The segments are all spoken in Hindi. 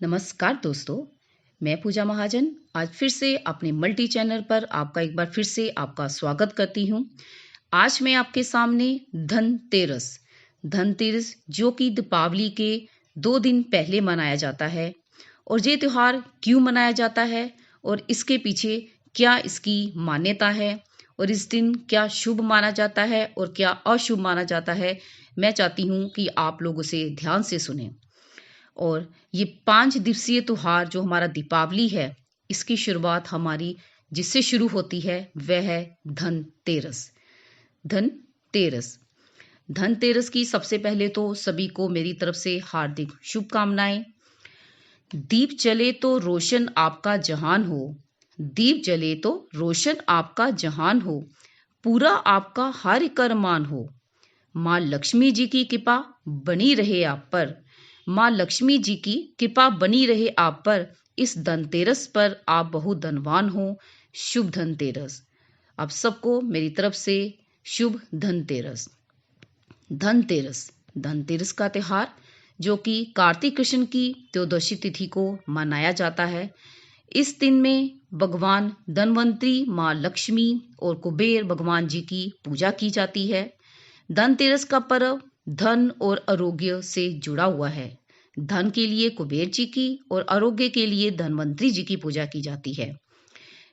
नमस्कार दोस्तों, मैं पूजा महाजन आज फिर से अपने मल्टी चैनल पर आपका एक बार फिर से आपका स्वागत करती हूँ। आज मैं आपके सामने धनतेरस जो कि दीपावली के 2 दिन पहले मनाया जाता है और ये त्योहार क्यों मनाया जाता है और इसके पीछे क्या इसकी मान्यता है और इस दिन क्या शुभ माना जाता है और क्या अशुभ माना जाता है। मैं चाहती हूँ कि आप लोग उसे ध्यान से सुनें। और ये 5 दिवसीय त्योहार जो हमारा दीपावली है, इसकी शुरुआत हमारी जिससे शुरू होती है वह है धनतेरस। धनतेरस धनतेरस की सबसे पहले तो सभी को मेरी तरफ से हार्दिक शुभकामनाएं। दीप जले तो रोशन आपका जहान हो, दीप जले तो रोशन आपका जहान हो, पूरा आपका हर कर मान हो। माँ लक्ष्मी जी की कृपा बनी रहे आप पर, माँ लक्ष्मी जी की कृपा बनी रहे आप पर। इस धनतेरस पर आप बहुत धनवान हो। शुभ धनतेरस। आप सबको मेरी तरफ से शुभ धनतेरस। धनतेरस धनतेरस का त्योहार जो कि कार्तिक कृष्ण की त्रयोदशी तिथि को मनाया जाता है। इस दिन में भगवान धनवंतरी, माँ लक्ष्मी और कुबेर भगवान जी की पूजा की जाती है। धनतेरस का पर्व धन और आरोग्य से जुड़ा हुआ है। धन के लिए कुबेर जी की और आरोग्य के लिए धनवंतरी जी की पूजा की जाती है।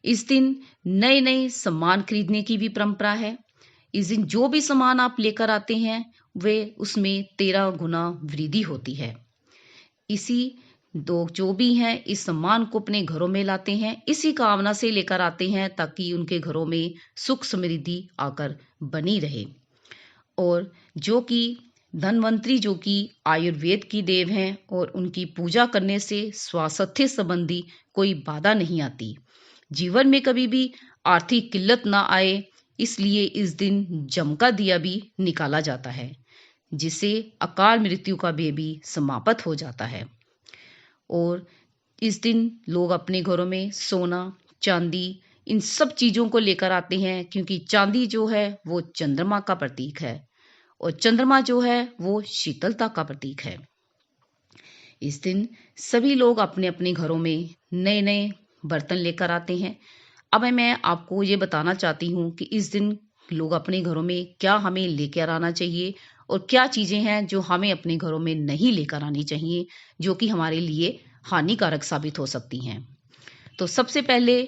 इस दिन नए नए सामान खरीदने की भी परंपरा है। इस दिन जो भी सामान आप लेकर आते हैं वे उसमें 13 गुना वृद्धि होती है। इसी दो जो भी हैं इस सम्मान को अपने घरों में लाते हैं, इसी कामना से लेकर आते हैं ताकि उनके घरों में सुख समृद्धि आकर बनी रहे। और जो कि धनवंतरी जो कि आयुर्वेद की देव हैं और उनकी पूजा करने से स्वास्थ्य संबंधी कोई बाधा नहीं आती, जीवन में कभी भी आर्थिक किल्लत ना आए, इसलिए इस दिन जम का दिया भी निकाला जाता है जिससे अकाल मृत्यु का भी समाप्त हो जाता है। और इस दिन लोग अपने घरों में सोना चांदी इन सब चीजों को लेकर आते हैं क्योंकि चांदी जो है वो चंद्रमा का प्रतीक है और चंद्रमा जो है वो शीतलता का प्रतीक है। इस दिन सभी लोग अपने अपने घरों में नए नए बर्तन लेकर आते हैं। अब मैं आपको ये बताना चाहती हूँ कि इस दिन लोग अपने घरों में क्या हमें लेकर आना चाहिए और क्या चीजें हैं जो हमें अपने घरों में नहीं लेकर आनी चाहिए, जो कि हमारे लिए हानिकारक साबित हो सकती हैं। तो सबसे पहले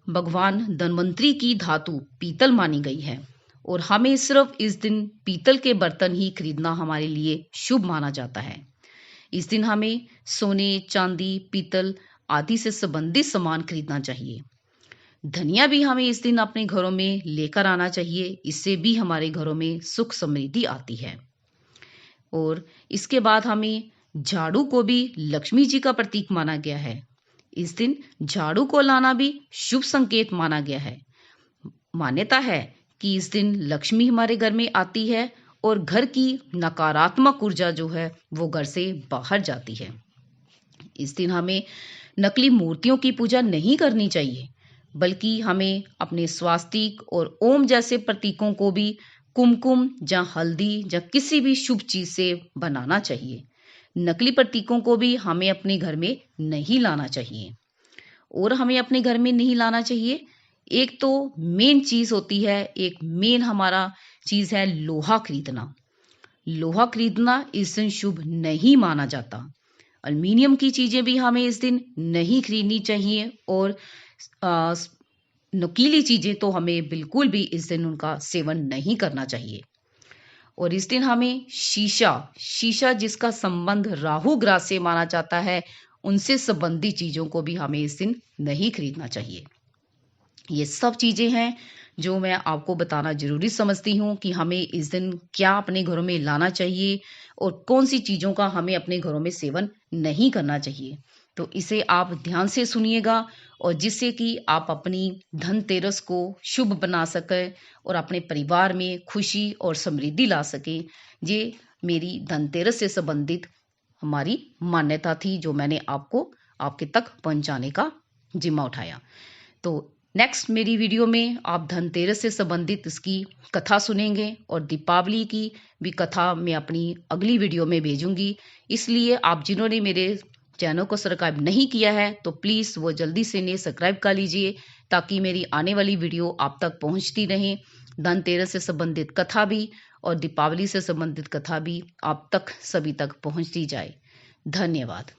भगवान धन्वंतरी की धातु पीतल मानी गई है और हमें सिर्फ इस दिन पीतल के बर्तन ही खरीदना हमारे लिए शुभ माना जाता है। इस दिन हमें सोने चांदी पीतल आदि से संबंधित सामान खरीदना चाहिए। धनिया भी हमें इस दिन अपने घरों में लेकर आना चाहिए, इससे भी हमारे घरों में सुख समृद्धि आती है। और इसके बाद हमें झाड़ू को भी लक्ष्मी जी का प्रतीक माना गया है। इस दिन झाड़ू को लाना भी शुभ संकेत माना गया है। मान्यता है कि इस दिन लक्ष्मी हमारे घर में आती है और घर की नकारात्मक ऊर्जा जो है वो घर से बाहर जाती है। इस दिन हमें नकली मूर्तियों की पूजा नहीं करनी चाहिए, बल्कि हमें अपने स्वास्तिक और ओम जैसे प्रतीकों को भी कुमकुम या हल्दी या किसी भी शुभ चीज से बनाना चाहिए। नकली प्रतीकों को भी हमें अपने घर में नहीं लाना चाहिए। और हमें अपने घर में नहीं लाना चाहिए, एक तो मेन चीज होती है, एक मेन हमारा चीज है लोहा खरीदना। लोहा खरीदना इस दिन शुभ नहीं माना जाता। अल्मीनियम की चीजें भी हमें इस दिन नहीं खरीदनी चाहिए और आ, नुकीली चीजें तो हमें बिल्कुल भी इस दिन उनका सेवन नहीं करना चाहिए। और इस दिन हमें शीशा जिसका संबंध राहु ग्रह से माना जाता है, उनसे संबंधित चीजों को भी हमें इस दिन नहीं खरीदना चाहिए। ये सब चीजें हैं जो मैं आपको बताना जरूरी समझती हूँ कि हमें इस दिन क्या अपने घरों में लाना चाहिए और कौन सी चीजों का हमें अपने घरों में सेवन नहीं करना चाहिए। तो इसे आप ध्यान से सुनिएगा और जिससे कि आप अपनी धनतेरस को शुभ बना सकें और अपने परिवार में खुशी और समृद्धि ला सकें। ये मेरी धनतेरस से संबंधित हमारी मान्यता थी जो मैंने आपको आपके तक पहुंचाने का जिम्मा उठाया। तो नेक्स्ट मेरी वीडियो में आप धनतेरस से संबंधित इसकी कथा सुनेंगे और दीपावली की भी कथा मैं अपनी अगली वीडियो में भेजूंगी। इसलिए आप जिन्होंने मेरे चैनल को सब्सक्राइब नहीं किया है तो प्लीज़ वो जल्दी से इन्हें सब्सक्राइब कर लीजिए, ताकि मेरी आने वाली वीडियो आप तक पहुंचती रहे। धनतेरस से संबंधित कथा भी और दीपावली से संबंधित कथा भी आप तक सभी तक पहुंचती जाए। धन्यवाद।